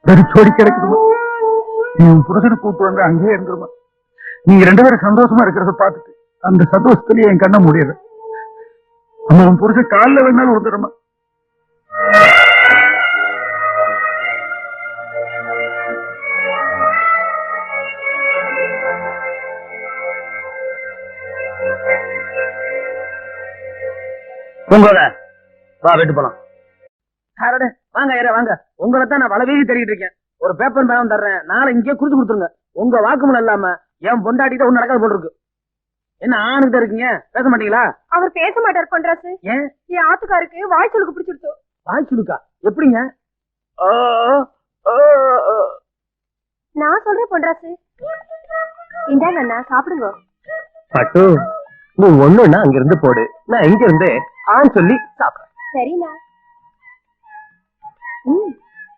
வெறிச்சோடி கிடைக்குதுமா. நீ உன் புருஷனை கூப்பிட்டு வந்து அங்கேயே இருந்துருமா. நீங்க 2 பேரும் சந்தோஷமா இருக்கிறத பார்த்துட்டு அந்த சந்தோஷத்துலயே என் கண்ண முடியல. அம்மா உன் புருஷன் காலில் வேணாலும் விழுந்துடுமா. உங்களோட வா வீட்டு போலாம். வாங்க யாரா வாங்க. உங்களை தான் நான் வளவீதி தெரிவிட்டு இருக்கேன். ஒரு பேப்பர் பேனம் தர்றேன், நாளை இங்கே குறிச்சு கொடுத்துருங்க. உங்க வாக்குமூலம் இல்லாம என் பொண்டாட்டிட்ட ஒண்ணு நடக்காது போட்டு இருக்கு. என்ன ஆணுகிட்ட இருக்கீங்க, பேச மாட்டீங்களா? அவர் பேச மாட்டார் பொன்ராசு. ஏன்? என் ஆத்துக்காருக்கு வாய் சுளுக்கு பிடிச்சிருச்சு. வாய் சுளுக்கா? எப்படிங்க? நான் சொல்றேன் பொன்ராசு, இந்தாங்க அண்ணா சாப்பிடுங்க. பட்டு நீ ஒண்ணுன்னா அங்க இருந்து போடு, நான் இங்க இருந்து ஆண் சொல்லி சாப்பிடுறேன். சரிண்ணா.